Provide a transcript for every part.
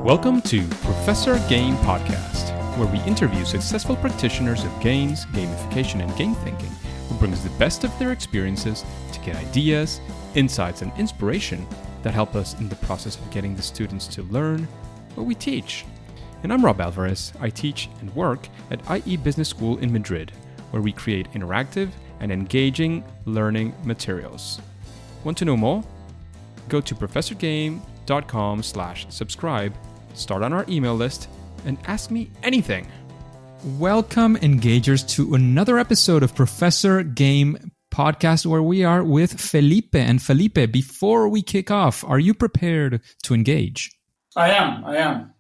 Welcome to Professor Game Podcast, where we interview successful practitioners of games, gamification, and game thinking who brings the best of their experiences to get ideas, insights, and inspiration that help us in the process of getting the students to learn what we teach. And I'm Rob Alvarez. I teach and work at IE Business School in Madrid, where we create interactive and engaging learning materials. Want to know more? Go to professorgame.com/subscribe, start on our email list, and ask me anything. Welcome, engagers, to another episode of Professor Game Podcast, where we are with Felipe. And Felipe, before we kick off, are you prepared to engage? I am.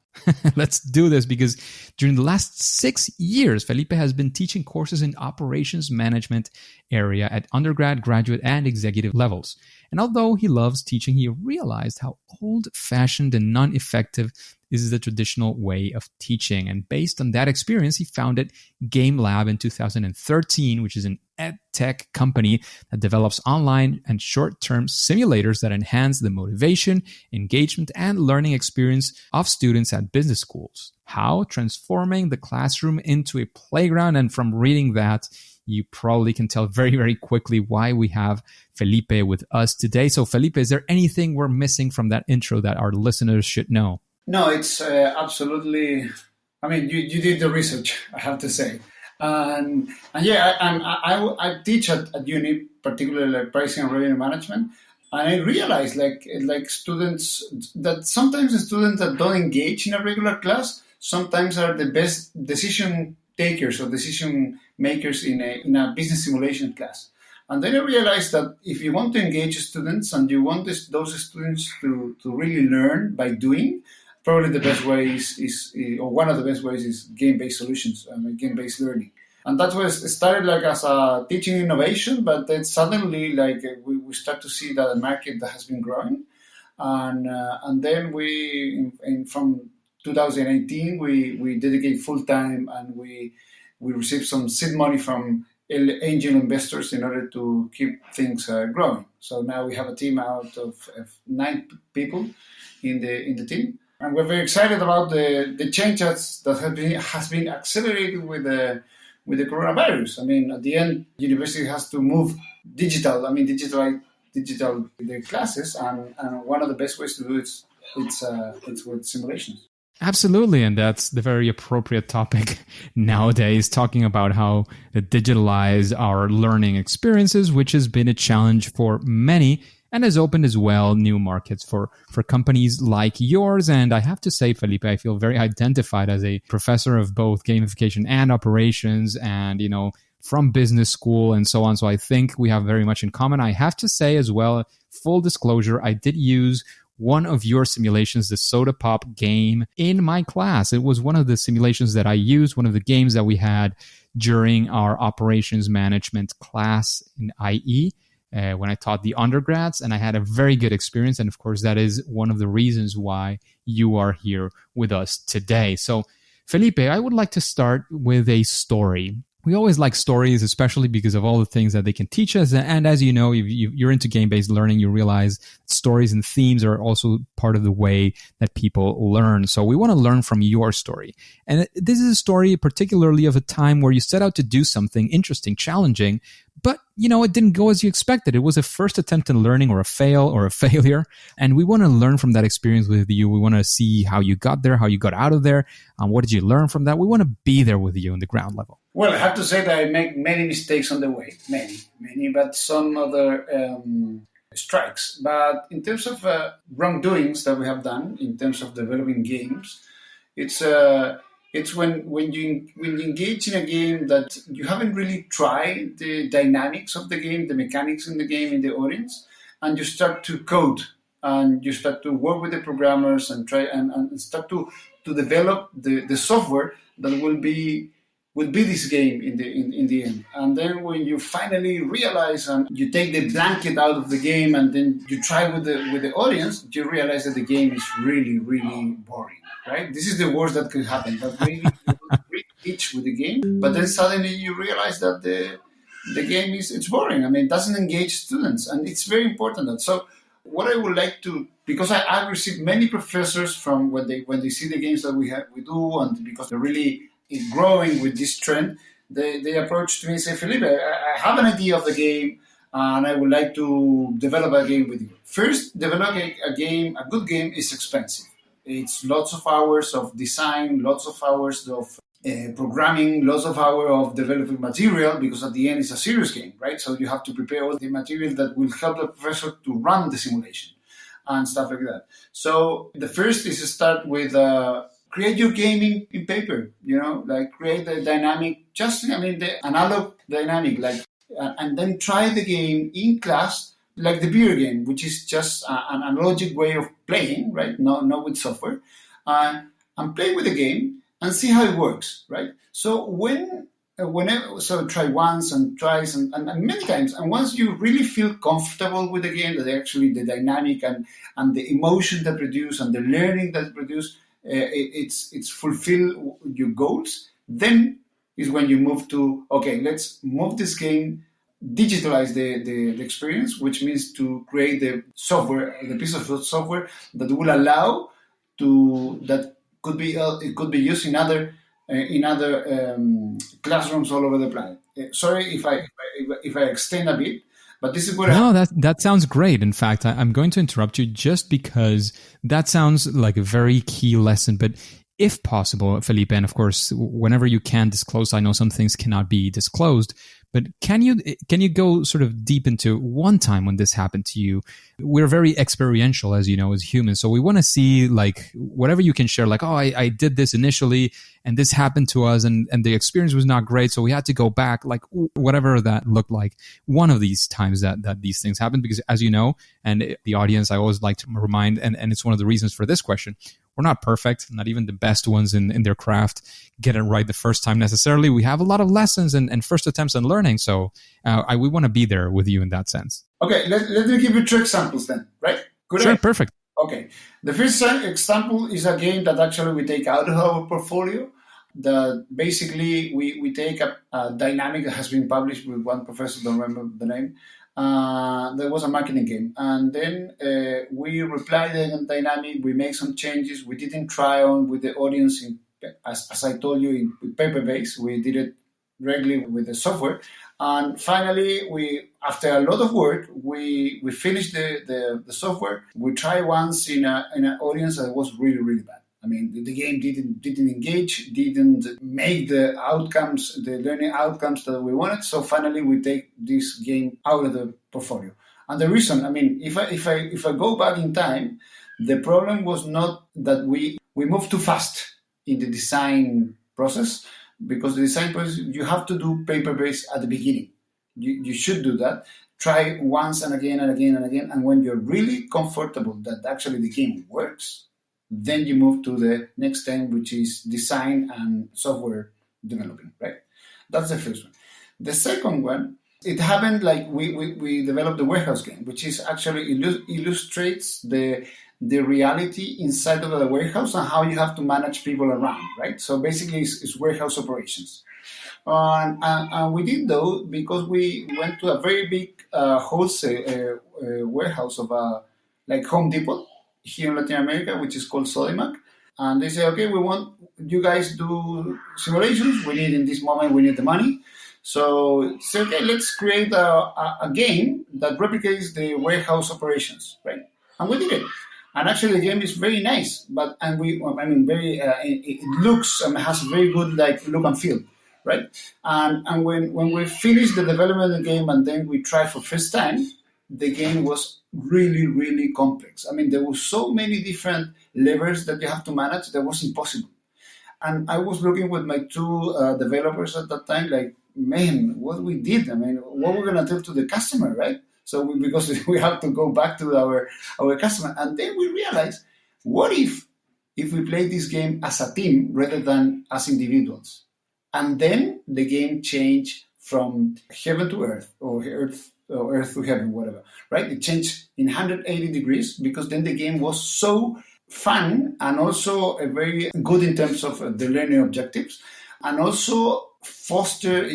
Let's do this, because during the last 6 years, Felipe has been teaching courses in operations management area at undergrad, graduate, and executive levels. And although he loves teaching, he realized how old-fashioned and non-effective is the traditional way of teaching. And based on that experience, he founded GameLab in 2013, which is an EdTech company that develops online and short-term simulators that enhance the motivation, engagement, and learning experience of students at business schools. How? Transforming the classroom into a playground. And from reading that, you probably can tell very, very quickly why we have Felipe with us today. So Felipe, is there anything we're missing from that intro that our listeners should know? No, it's absolutely. I mean, you did the research, I have to say, and yeah, I teach at uni, particularly like pricing and revenue management, and I realized like students that sometimes the students that don't engage in a regular class sometimes are the best decision takers or decision makers in a business simulation class. And then I realized that if you want to engage students and you want those students to really learn by doing, probably the best way is or one of the best ways is game-based solutions and game-based learning. And that was started like as a teaching innovation, but then suddenly like we start to see that a market that has been growing. And then from 2018 we dedicate full time, and we received some seed money from angel investors in order to keep things growing. So now we have a team out of 9 people in the team, and we're very excited about the changes that has been accelerated with the coronavirus. I mean, at the end, university has to move digital. I mean, digital their classes, and one of the best ways to do it's with simulations. Absolutely, and that's the very appropriate topic nowadays, talking about how to digitalize our learning experiences, which has been a challenge for many and has opened as well new markets for companies like yours. And I have to say, Felipe, I feel very identified as a professor of both gamification and operations, and, from business school and so on. So I think we have very much in common. I have to say as well, full disclosure, I did use one of your simulations, the Soda Pop game, in my class. It was one of the simulations that I used, one of the games that we had during our operations management class in IE when I taught the undergrads, and I had a very good experience. And of course, that is one of the reasons why you are here with us today. So, Felipe, I would like to start with a story. We always like stories, especially because of all the things that they can teach us. And as you know, you're into game-based learning, you realize stories and themes are also part of the way that people learn. So we want to learn from your story. And this is a story particularly of a time where you set out to do something interesting, challenging, but, it didn't go as you expected. It was a first attempt in learning, or a fail, or a failure. And we want to learn from that experience with you. We want to see how you got there, how you got out of there. What did you learn from that? We want to be there with you on the ground level. Well, I have to say that I make many mistakes on the way, many, but some other strikes. But in terms of wrongdoings that we have done, in terms of developing games, it's when you engage in a game that you haven't really tried the dynamics of the game, the mechanics in the game, in the audience, and you start to code, and you start to work with the programmers and try and start to develop the software that will be this game in the end. And then when you finally realize and you take the blanket out of the game and then you try with the audience, you realize that the game is really, really boring, right? This is the worst that could happen. That really reach with the game, but then suddenly you realize that the game it's boring. I mean, it doesn't engage students, and it's very important. So what I would like to, because I received many professors from when they see the games that we do, and because they're really growing with this trend, they approach me and say, Felipe, I have an idea of the game, and I would like to develop a game with you. First, developing a good game is expensive. It's lots of hours of design, lots of hours of programming, lots of hours of developing material, because at the end it's a serious game, right? So you have to prepare all the material that will help the professor to run the simulation and stuff like that. So the first is to start with create your game in paper, like create the dynamic, the analog dynamic, and then try the game in class, like the beer game, which is just an analogic way of playing, right? Not with software, and play with the game and see how it works, right? So whenever, so try once and twice and many times, and once you really feel comfortable with the game, that actually the dynamic and the emotion that produce and the learning that produce, it's fulfill your goals, then is when you move to, okay, let's move this game, digitalize the experience, which means to create the software, the piece of software that will allow that could be it could be used in other classrooms all over the planet. Sorry if I extend a bit, but this is what No, that sounds great. In fact, I'm going to interrupt you just because that sounds like a very key lesson. But if possible, Felipe, and of course, whenever you can disclose, I know some things cannot be disclosed, but can you go sort of deep into one time when this happened to you? We're very experiential, as you know, as humans. So we want to see like whatever you can share, like, oh, I did this initially and this happened to us and the experience was not great. So we had to go back, like whatever that looked like. One of these times that these things happen, because as you know, and the audience, I always like to remind, and it's one of the reasons for this question, we're not perfect. Not even the best ones in their craft get it right the first time necessarily. We have a lot of lessons and first attempts on learning. So we want to be there with you in that sense. Okay, let me give you 2 examples then, right? Sure, perfect. Okay. The first example is a game that actually we take out of our portfolio. That basically we take a dynamic that has been published with one professor, don't remember the name. There was a marketing game, and then we reply the dynamic. We make some changes. We didn't try on with the audience as I told you, in paper based. We did it regularly with the software, and finally, after a lot of work, we finished the software. We tried once in an audience that was really really bad. I mean, the game didn't engage, didn't make the learning outcomes that we wanted. So finally, we take this game out of the portfolio. And the reason, I mean, if I go back in time, the problem was not that we moved too fast in the design process, because the design process you have to do paper based at the beginning. You should do that. Try once and again and again and again, and when you're really comfortable that actually the game works, then you move to the next step, which is design and software developing, right? That's the first one. The second one, it happened like we developed the warehouse game, which is actually illustrates the reality inside of the warehouse and how you have to manage people around, right? So basically, it's warehouse operations. And we did though because we went to a very big wholesale warehouse of like Home Depot here in Latin America, which is called Sodimac. And they say, okay, we want you guys do simulations. We need in this moment, we need the money. So say, okay, let's create a game that replicates the warehouse operations, right? And we did it. And actually, the game is very nice, it looks and has a very good like look and feel, right? And when we finished the development of the game and then we tried for first time, the game was really, really complex. I mean, there were so many different levers that you have to manage that was impossible. And I was looking with my two developers at that time, like, man, what we did. I mean, what we're going to tell to the customer, right? So because we have to go back to our customer. And then we realized, what if we play this game as a team rather than as individuals? And then the game changed from heaven to earth, or earth to heaven, whatever, right? It changed in 180 degrees because then the game was so fun and also very good in terms of the learning objectives. and also foster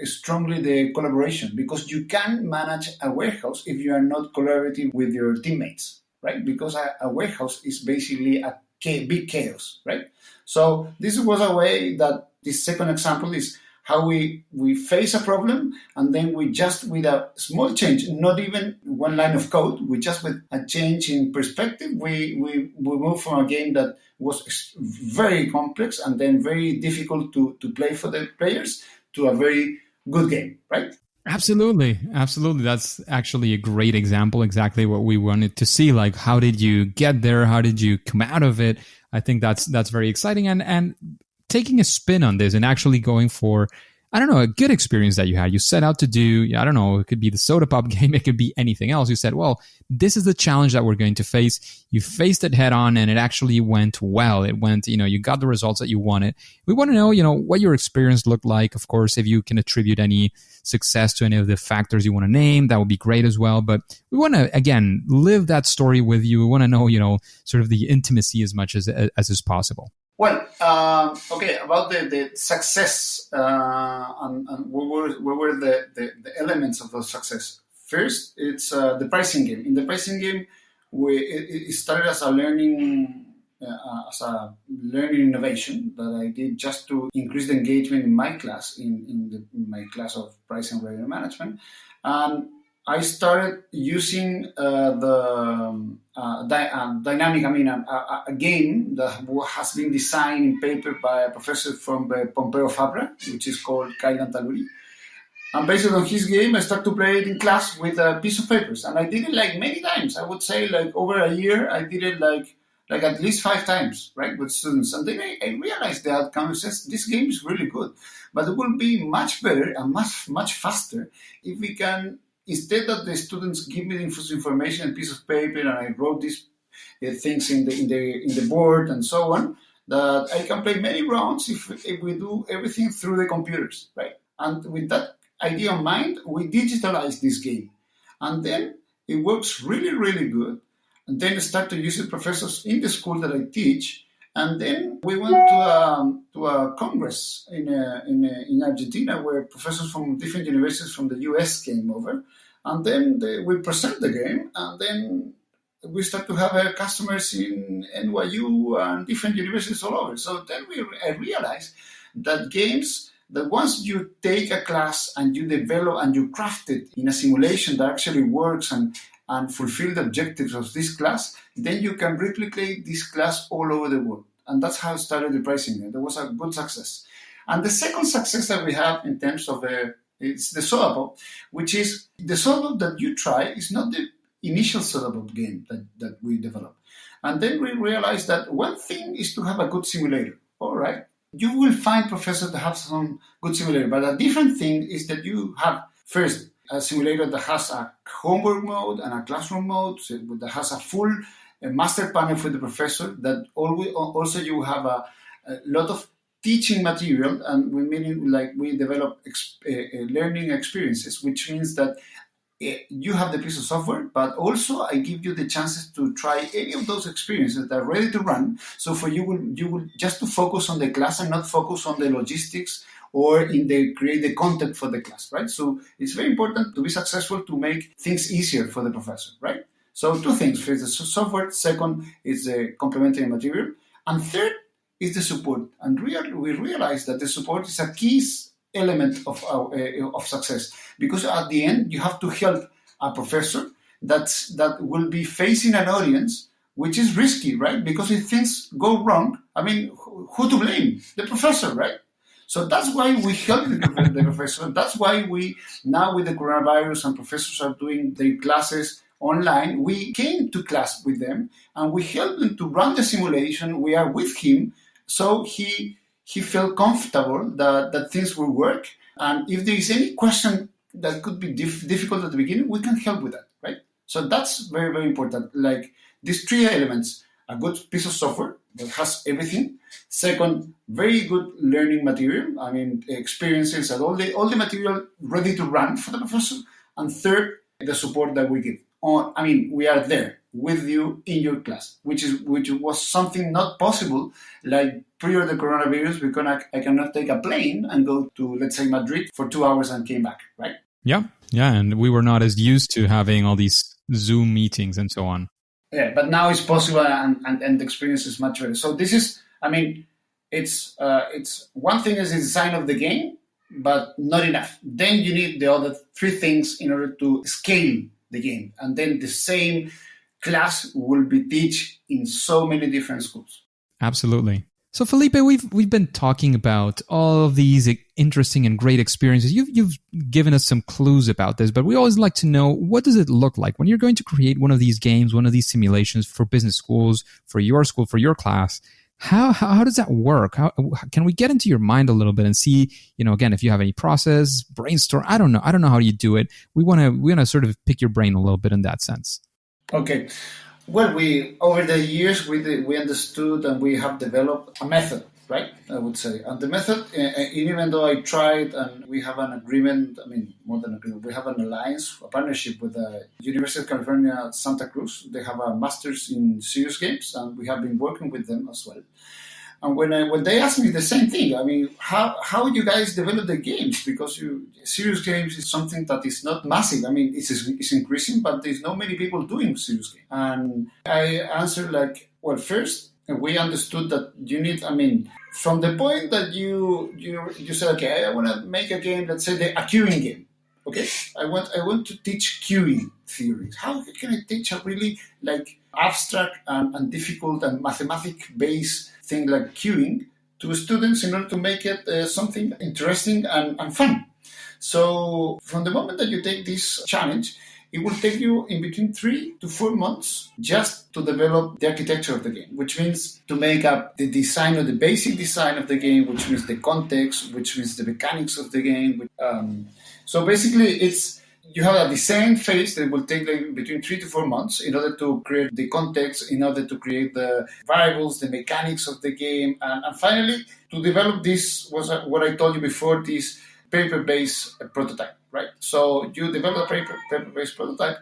strongly the collaboration, because you can manage a warehouse if you are not collaborating with your teammates, right? Because a warehouse is basically a big chaos, right? So this was a way that this second example is how we face a problem, and then we just, with a small change, not even one line of code, we just, with a change in perspective, we move from a game that was very complex and then very difficult to play for the players to a very good game, right? Absolutely. Absolutely. That's actually a great example, exactly what we wanted to see. Like, how did you get there? How did you come out of it? I think that's very exciting. And taking a spin on this and actually going for, I don't know, a good experience that you had. You set out to do, I don't know, it could be the soda pop game, it could be anything else. You said, well, this is the challenge that we're going to face. You faced it head on and it actually went well. It went, you got the results that you wanted. We want to know, what your experience looked like. Of course, if you can attribute any success to any of the factors you want to name, that would be great as well. But we want to, again, live that story with you. We want to know, sort of the intimacy as much as is possible. Well, okay, about the success, and what were the elements of the success? First, it's the pricing game. In the pricing game, it started as a learning innovation that I did just to increase the engagement in my class, in my class of pricing and revenue management. I started using dynamic, a game that has been designed in paper by a professor from Pompeo Fabra, which is called Kailan Taluri. And based on his game, I started to play it in class with a piece of papers. And I did it like many times. I would say like over a year, I did it like at least 5 times, right, with students. And then I realized the outcome. And says, this game is really good, but it will be much better and much faster if we can, instead that the students give me the information and piece of paper, and I wrote these things in the board and so on, that I can play many rounds if we do everything through the computers, right? And with that idea in mind, we digitalize this game, and then it works really, really good. And then I start to use it professors in the school that I teach. And then we went to a congress in Argentina, where professors from different universities from the US came over. And then we present the game, and then we start to have customers in NYU and different universities all over. So then I realized that games, that once you take a class and you develop and you craft it in a simulation that actually works and fulfill the objectives of this class, then you can replicate this class all over the world. And that's how I started the pricing. There was a good success. And the second success that we have in terms of it's the soda pop, which is the soda pop that you try is not the initial soda pop game that we developed. And then we realized that one thing is to have a good simulator. All right. You will find professors that have some good simulator, but a different thing is that you have first a simulator that has a homework mode and a classroom mode, so that has a full master panel for the professor, that always, also you have a lot of teaching material, and we develop learning experiences, which means that you have the piece of software, but also I give you the chances to try any of those experiences that are ready to run. So for you will just to focus on the class and not focus on the logistics or create the content for the class, right? So it's very important to be successful, to make things easier for the professor, right? So 2 things: first, the software; second is the complementary material; and third is the support. And we realize that the support is a key element of success, because at the end you have to help a professor that will be facing an audience which is risky, right? Because if things go wrong, who to blame? The professor, right? So that's why we help the professor. That's why we, now with the coronavirus and professors are doing their classes online, we came to class with them and we helped them to run the simulation. We are with him, so he felt comfortable that things will work. And if there is any question that could be difficult at the beginning, we can help with that, right? So that's very, very important. Like these 3 elements: a good piece of software that has everything. Second, very good learning material. Experiences and all the material ready to run for the professor. And third, the support that we give. We are there. with you in your class, which was something not possible like prior to the coronavirus, because I cannot take a plane and go to, let's say, Madrid for 2 hours and came back, right? Yeah. Yeah. And we were not as used to having all these Zoom meetings and so on. Yeah, but now it's possible, and the experience is much better. So this is, I mean, it's one thing is the design of the game, but not enough. Then you need the other three things in order to scale the game, and then the same class will be taught in so many different schools. Absolutely. So Felipe, we've been talking about all of these interesting and great experiences. You've given us some clues about this, but we always like to know, what does it look like when you're going to create one of these games, one of these simulations for business schools, for your school, for your class? How does that work? How can we get into your mind a little bit and see, again, if you have any process, brainstorm? I don't know how you do it. We want to sort of pick your brain a little bit in that sense. Okay. Well, we over the years we understood and we have developed a method, right? I would say, and the method, even though I tried, and we have an agreement. I mean, more than agreement, we have an alliance, a partnership with the University of California, Santa Cruz. They have a master's in serious games, and we have been working with them as well. And when they asked me the same thing, I mean, how you guys develop the games? Because serious games is something that is not massive. I mean, it's increasing, but there's not many people doing serious games. And I answered like, well, first we understood that you need. I mean, from the point that you said, okay, I want to make a game. Let's say a queuing game. Okay, I want to teach queuing theories. How can I teach a really like abstract and difficult and mathematic based thing like queuing to students in order to make it something interesting and fun? So from the moment that you take this challenge, it will take you in between 3 to 4 months just to develop the architecture of the game, which means to make up the design or the basic design of the game, which means the context, which means the mechanics of the game. So basically, you have a design phase that will take like between 3 to 4 months in order to create the context, in order to create the variables, the mechanics of the game, and finally to develop this was what I told you before, this paper-based prototype, right? So you develop a paper-based prototype,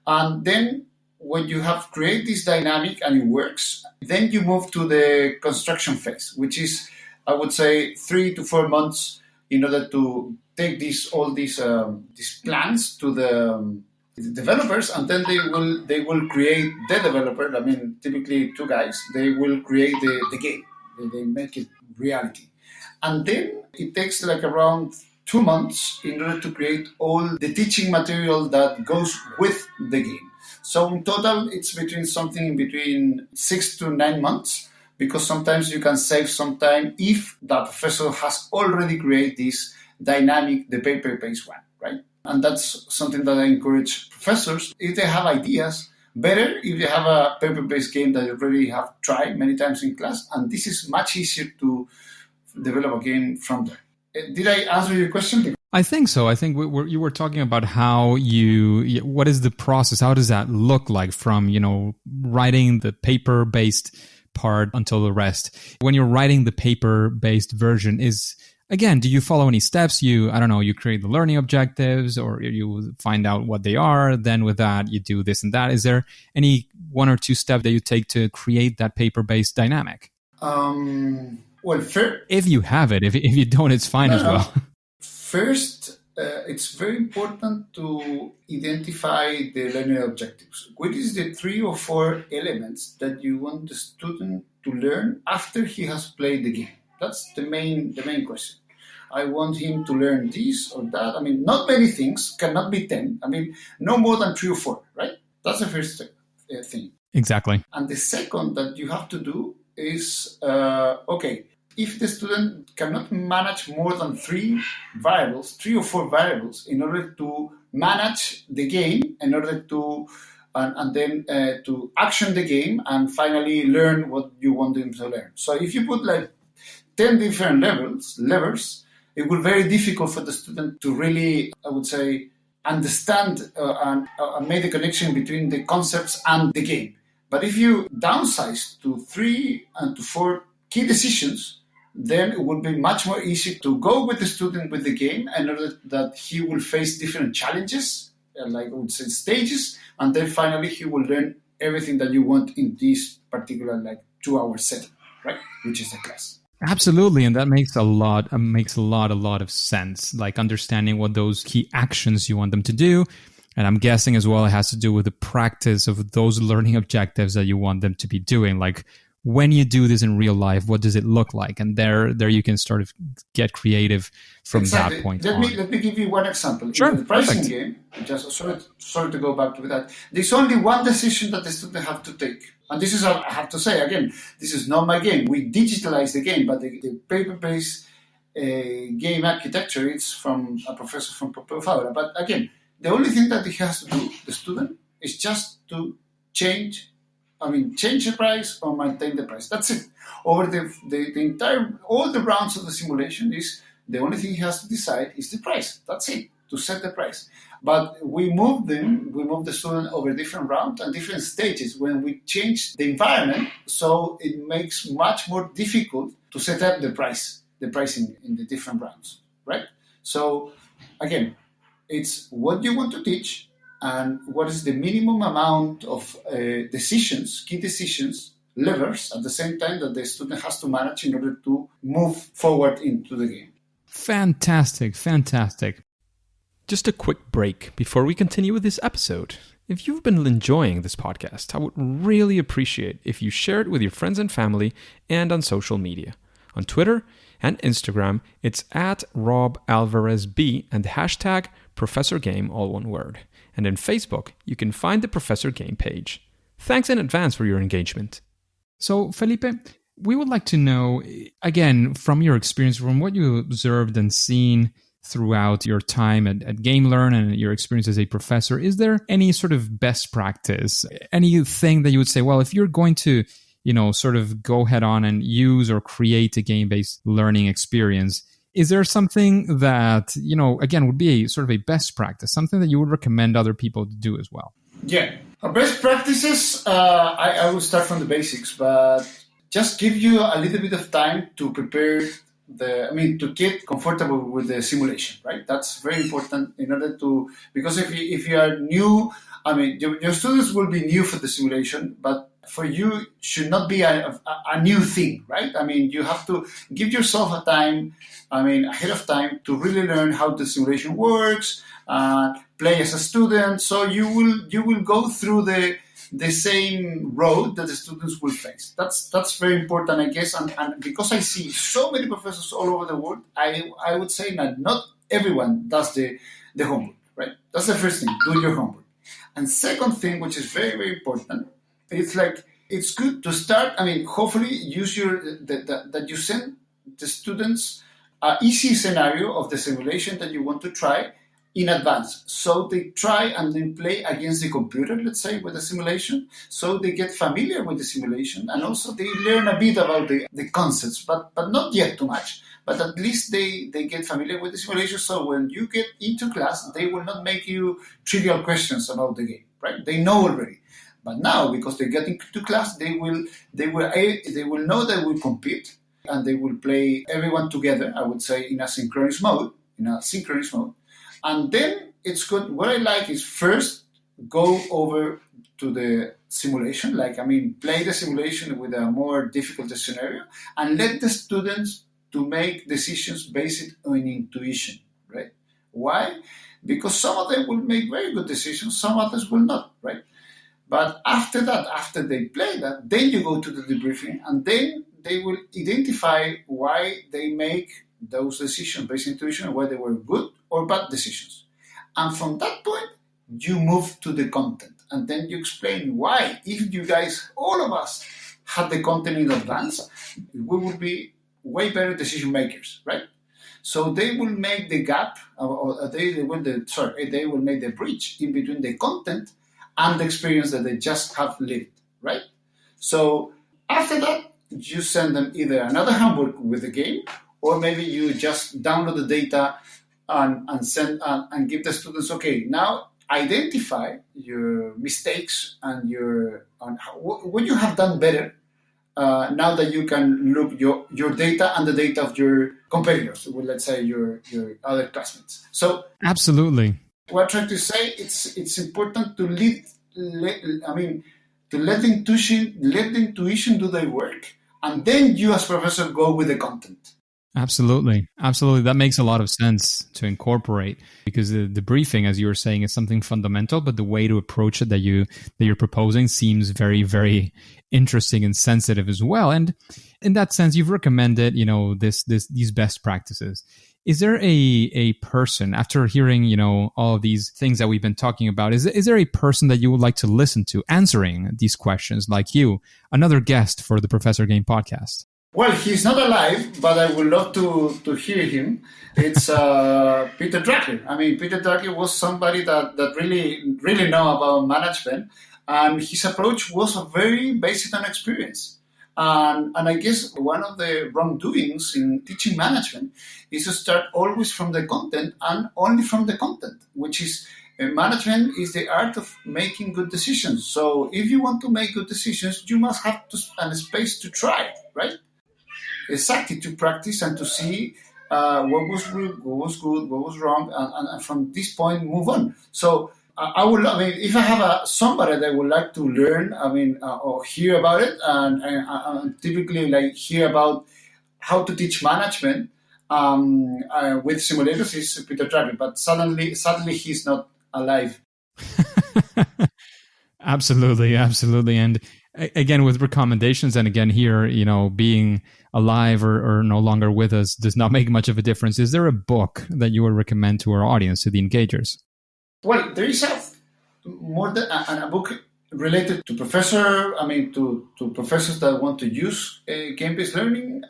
and then when you have created this dynamic and it works, then you move to the construction phase, which is, I would say, 3 to 4 months in order to take all these plans to the developers, and then they will create the developer. I mean, typically 2 guys. They will create the game. They make it reality, and then it takes like around 2 months in order to create all the teaching material that goes with the game. So in total, it's something between 6 to 9 months, because sometimes you can save some time if the professor has already created this dynamic, the paper-based one, right? And that's something that I encourage professors. If they have ideas, better if they have a paper-based game that you already have tried many times in class, and this is much easier to develop a game from there. Did I answer your question? I think so. I think you were talking about how what is the process? How does that look like from, writing the paper-based part until the rest? When you're writing the paper-based version, do you follow any steps? You create the learning objectives, or you find out what they are. Then with that, you do this and that. Is there any 1 or 2 steps that you take to create that paper-based dynamic? Well, if you have it, if you don't, it's fine as well. First, it's very important to identify the learning objectives. What is the 3 or 4 elements that you want the student to learn after he has played the game? That's the main question. I want him to learn this or that. I mean, not many things, cannot be 10. I mean, no more than 3 or 4, right? That's the first thing. Exactly. And the second that you have to do is, if the student cannot manage more than 3 or 4 variables in order to manage the game, in order to and then to action the game and finally learn what you want them to learn. So if you put like 10 different levers, it will be very difficult for the student to really, I would say, understand and make the connection between the concepts and the game. But if you downsize to 3 and to 4 key decisions, then it would be much more easy to go with the student with the game in order that he will face different challenges, like I would say stages, and then finally he will learn everything that you want in this particular like 2 hour setting, right? Which is the class. Absolutely, and that makes a lot of sense. Like understanding what those key actions you want them to do, and I'm guessing as well it has to do with the practice of those learning objectives that you want them to be doing. Like when you do this in real life, what does it look like? And there you can sort of get creative from that point let on. me give you one example. Sure, In the pricing perfect. game, just sorry to go back to that. There's only one decision that the student have to take, and this is I have to say again, this is not my game. We digitalize the game, but the paper-based game architecture it's from a professor from Pompeu Fabra. But again, the only thing that he has to do, the student, is just to change the price or maintain the price. That's it. Over the entire, all the rounds of the simulation is the only thing he has to decide is the price. That's it, to set the price. But we move the student over different rounds and different stages when we change the environment, so it makes much more difficult to set up the pricing in the different rounds, right? So again, it's what you want to teach and what is the minimum amount of key decisions, levers, at the same time that the student has to manage in order to move forward into the game. Fantastic. Just a quick break before we continue with this episode. If you've been enjoying this podcast, I would really appreciate if you share it with your friends and family and on social media. On Twitter and Instagram, it's at RobAlvarezB and the hashtag ProfessorGame, all one word. And in Facebook, you can find the Professor Game page. Thanks in advance for your engagement. So, Felipe, we would like to know, again, from your experience, from what you observed and seen throughout your time at GameLearn and your experience as a professor, is there any sort of best practice, anything that you would say, well, if you're going to, sort of go head on and use or create a game-based learning experience, is there something that, again, would be a sort of a best practice, something that you would recommend other people to do as well? Yeah. Best practices, I will start from the basics, but just give you a little bit of time to prepare to get comfortable with the simulation, right? That's very important in order to, because if you are new, your students will be new for the simulation, but for you should not be a new thing, right? You have to give yourself ahead of time to really learn how the simulation works, play as a student. So you will go through the same road that the students will face. That's very important, I guess. And because I see so many professors all over the world, I would say that not everyone does the homework, right? That's the first thing, do your homework. And second thing, which is very, very important, it's good to start. Hopefully use that you send the students an easy scenario of the simulation that you want to try in advance. So they try and then play against the computer, let's say, with the simulation. So they get familiar with the simulation and also they learn a bit about the concepts, but not yet too much. But at least they get familiar with the simulation. So when you get into class, they will not make you trivial questions about the game, right? They know already. But now, because they get into class, they will know they will compete and they will play everyone together, I would say, in a synchronous mode. And then it's good. What I like is first go over to the simulation, play the simulation with a more difficult scenario and let the students to make decisions based on intuition, right? Why? Because some of them will make very good decisions, some others will not, right? But after that, after they play that, then you go to the debriefing and then they will identify why they make those decisions based on intuition, whether they were good or bad decisions. And from that point, you move to the content. And then you explain why, if you guys, all of us, had the content in advance, we would be way better decision makers, right? So they will make the gap, they will make the bridge in between the content and the experience that they just have lived, right? So after that, you send them either another homework with the game, or maybe you just download the data and send and give the students, okay, now identify your mistakes and what you have done better. Now that you can look your data and the data of your competitors, well, let's say your other classmates. So absolutely, what I'm trying to say, it's important to to let the intuition do their work, and then you as professor go with the content. Absolutely. Absolutely. That makes a lot of sense to incorporate because the briefing, as you were saying, is something fundamental, but the way to approach it that you're proposing seems very, very interesting and sensitive as well. And in that sense, you've recommended, these best practices. Is there a person, after hearing, all of these things that we've been talking about, is there a person that you would like to listen to answering these questions like you, another guest for the Professor Game podcast? Well, he's not alive, but I would love to hear him. It's Peter Drucker. I mean, Peter Drucker was somebody that really know about management, and his approach was a very based on experience. And I guess one of the wrongdoings in teaching management is to start always from the content and only from the content, which is management is the art of making good decisions. So if you want to make good decisions, you must have a space to try, right? Exactly, to practice and to see what was good, what was wrong, and from this point move on. So I mean, if I have somebody that would like to learn, I mean, or hear about it, and typically like hear about how to teach management with simulators is Peter Drucker, but sadly he's not alive. Absolutely, absolutely. And again, with recommendations, and again, here, being alive or no longer with us does not make much of a difference. Is there a book that you would recommend to our audience, to the engagers? Well, there is more than a book related to to professors that want to use a game-based learning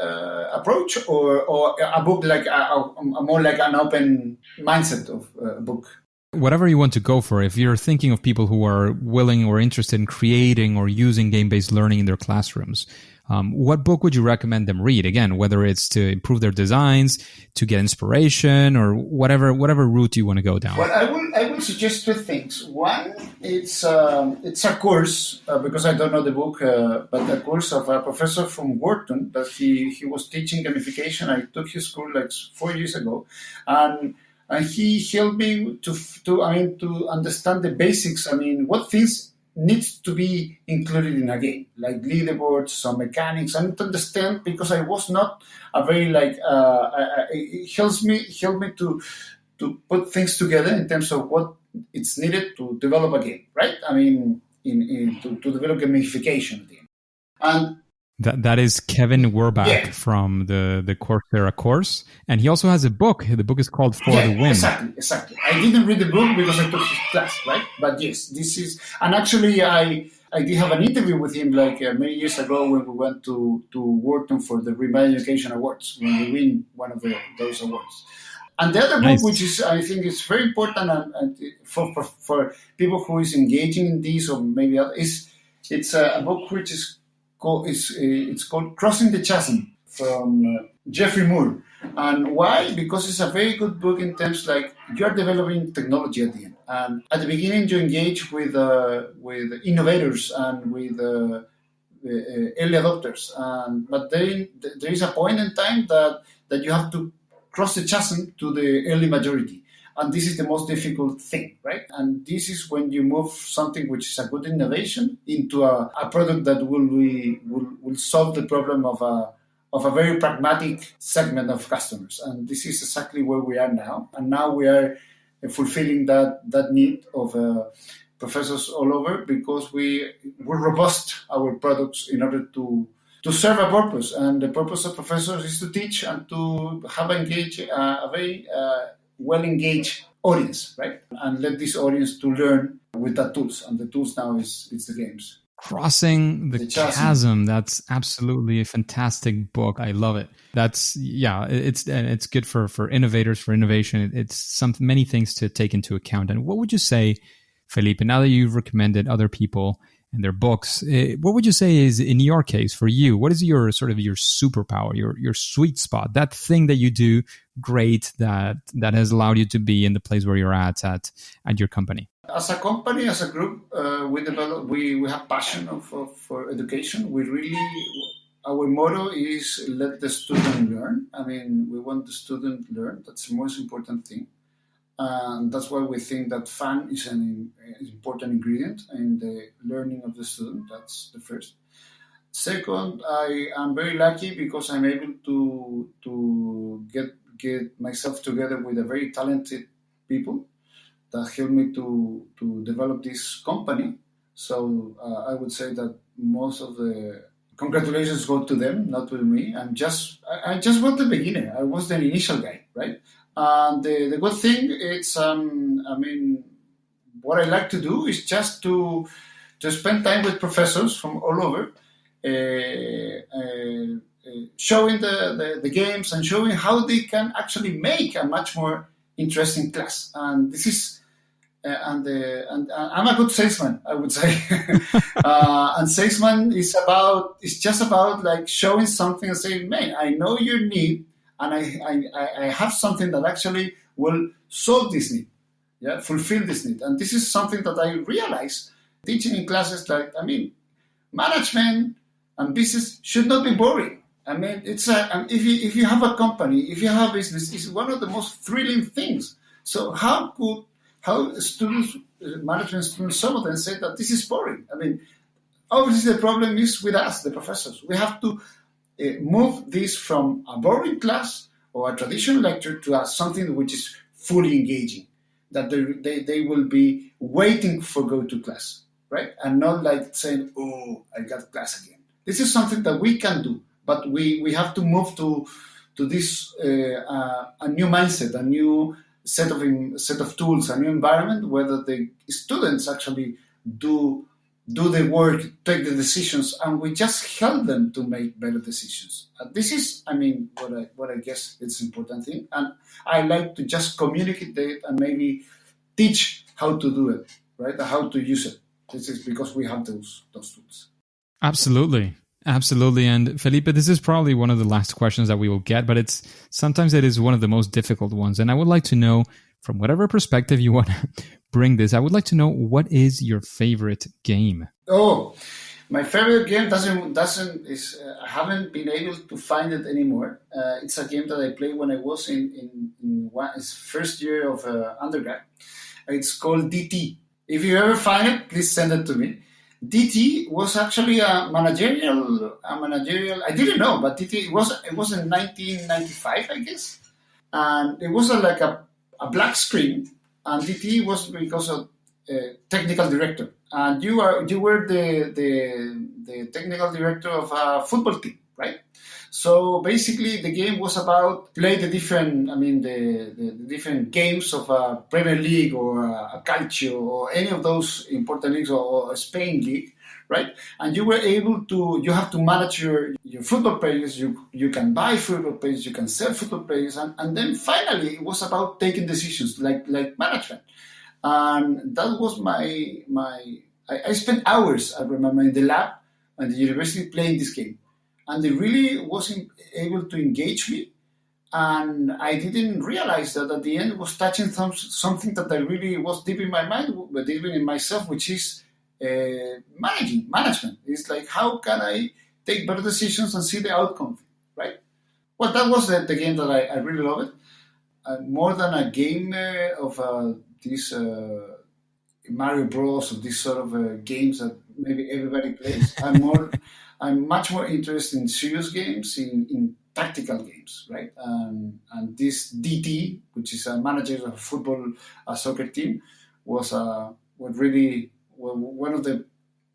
approach, or a book like a more like an open mindset of book. Whatever you want to go for. If you're thinking of people who are willing or interested in creating or using game-based learning in their classrooms, what book would you recommend them read? Again, whether it's to improve their designs, to get inspiration, or whatever route you want to go down. Well, I will suggest two things. One, it's a course because I don't know the book, but a course of a professor from Wharton that he was teaching gamification. I took his course like 4 years ago, and he helped me to understand the basics. I mean, what things needs to be included in a game, like leaderboards, some mechanics, and to understand, because I was not a very it helps me to put things together in terms of what it's needed to develop a game, right? I mean, to develop gamification game. And that is Kevin Werbach, yeah, from the Coursera course, and he also has a book. The book is called For the Win. Exactly. I didn't read the book because I took his class, right? But yes, this is, and actually I did have an interview with him like many years ago when we went to Wharton for the Remote Education Awards, when we win one of those awards. And the other book, which is I think is very important and for people who is engaging in this or maybe other, it's a book which is it's called Crossing the Chasm from Jeffrey Moore. And why? Because it's a very good book in terms like you're developing technology at the end. And at the beginning, you engage with innovators and with early adopters. But then there is a point in time that you have to cross the chasm to the early majority. And this is the most difficult thing, right? And this is when you move something which is a good innovation into a product that will solve the problem of a very pragmatic segment of customers. And this is exactly where we are now. And now we are fulfilling that need of professors all over, because we robust our products in order to serve a purpose. And the purpose of professors is to teach and to have a very well-engaged audience, right? And let this audience to learn with the tools. And the tools now it's the games. Crossing the Chasm. That's absolutely a fantastic book. I love it. It's good for innovators, for innovation. It's many things to take into account. And what would you say, Felipe, now that you've recommended other people and their books, what would you say is, in your case, for you, what is your sort of your superpower, your sweet spot, that thing that you do great, that has allowed you to be in the place where you're at your company? As a company, as a group, we have passion for education. Our motto is let the student learn. I mean, we want the student learn. That's the most important thing. And that's why we think that fun is an important ingredient in the learning of the student. That's the first. Second, I am very lucky because I'm able to get myself together with a very talented people that helped me to develop this company. So I would say that most of the congratulations go to them, not to me. I just was the beginner. I was the initial guy, right? And the good thing it's I mean what I like to do is just to spend time with professors from all over, showing the games and showing how they can actually make a much more interesting class. And this is and I'm a good salesman, I would say. And salesman is just about like showing something and saying, "Man, I know your need, and I have something that actually will solve this need, yeah, fulfill this need." And this is something that I realize teaching in classes. Like, I mean, management and business should not be boring. I mean, if you have a company, if you have a business, it's one of the most thrilling things. So how students, management students, some of them say that this is boring. I mean, obviously the problem is with us, the professors. We have to move this from a boring class or a traditional lecture to something which is fully engaging, that they will be waiting for go to class, right? And not like saying, "Oh, I got class again." This is something that we can do, but we have to move to this a new mindset, a new set of tools, a new environment, where the students actually do the work, take the decisions, and we just help them to make better decisions. This is, I mean, what I guess it's important thing, and I like to just communicate it and maybe teach how to do it, right? How to use it. This is because we have those tools. Absolutely. Absolutely. And Felipe, this is probably one of the last questions that we will get, but sometimes it is one of the most difficult ones. And I would like to know, from whatever perspective you want to bring this, I would like to know, what is your favorite game? Oh, my favorite game I haven't been able to find it anymore. It's a game that I played when I was in first year of undergrad. It's called DT. If you ever find it, please send it to me. DT was actually a managerial. I didn't know, but DT it was in 1995, I guess, and it was like a black screen. And DT was because of technical director, and you were the technical director of a football team, right? So basically, the game was about play the different, the different games of a Premier League or a Calcio or any of those important leagues, or a Spain league, right? And you have to manage your football players. You can buy football players, you can sell football players, and then finally it was about taking decisions like management. And that was I spent hours, I remember, in the lab at the university playing this game. And it really wasn't able to engage me. And I didn't realize that at the end it was touching something that I really was deep in my mind, but even in myself, which is management. It's like, how can I take better decisions and see the outcome, right? Well, that was the game that I really love it. More than a game of this Mario Bros. Or this sort of games that maybe everybody plays. I'm much more interested in serious games, in tactical games, right? And this DT, which is a manager of a football, a soccer team, was one of the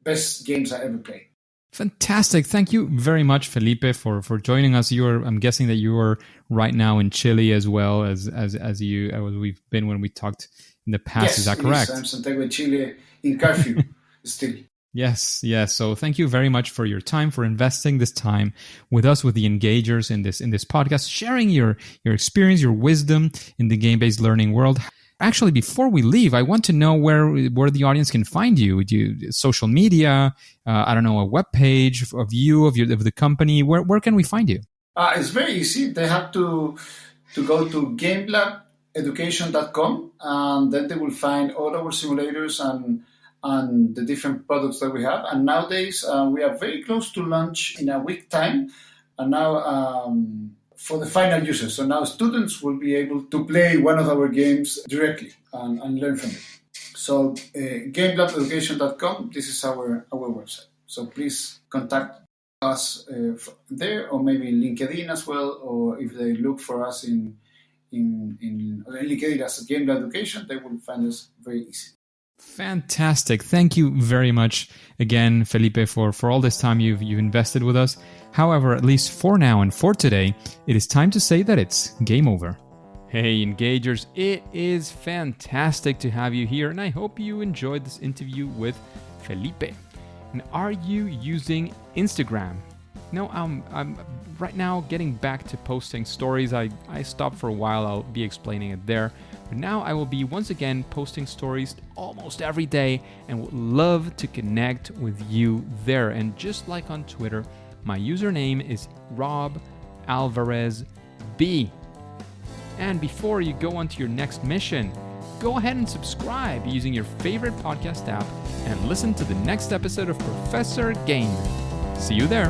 best games I ever played. Fantastic. Thank you very much, Felipe, for joining us. I'm guessing that you are right now in Chile as well as we've been when we talked in the past. Yes, is that correct? Yes, I'm Santiago, Chile, in curfew still. Yes. So thank you very much for your time, for investing this time with us, with the engagers in this podcast, sharing your experience, your wisdom in the game-based learning world. Actually, before we leave, I want to know where the audience can find you. Do you social media? I don't know, a web page of you, of the company. Where can we find you? It's very easy. They have to go to GameLabEducation.com, and then they will find all our simulators and the different products that we have. And nowadays, we are very close to launch in a week time. And now for the final user. So now students will be able to play one of our games directly and learn from it. So GameLabEducation.com, this is our website. So please contact us there, or maybe LinkedIn as well, or if they look for us in LinkedIn as GameLab Education, they will find us very easy. Fantastic. Thank you very much again, Felipe, for all this time you've invested with us. However, at least for now and for today, it is time to say that it's game over. Hey, Engagers, it is fantastic to have you here, and I hope you enjoyed this interview with Felipe. And are you using Instagram? No, I'm right now getting back to posting stories. I stopped for a while. I'll be explaining it there. But now I will be once again posting stories almost every day and would love to connect with you there. And just like on Twitter, my username is Rob Alvarez B. And before you go on to your next mission, go ahead and subscribe using your favorite podcast app and listen to the next episode of Professor Game. See you there.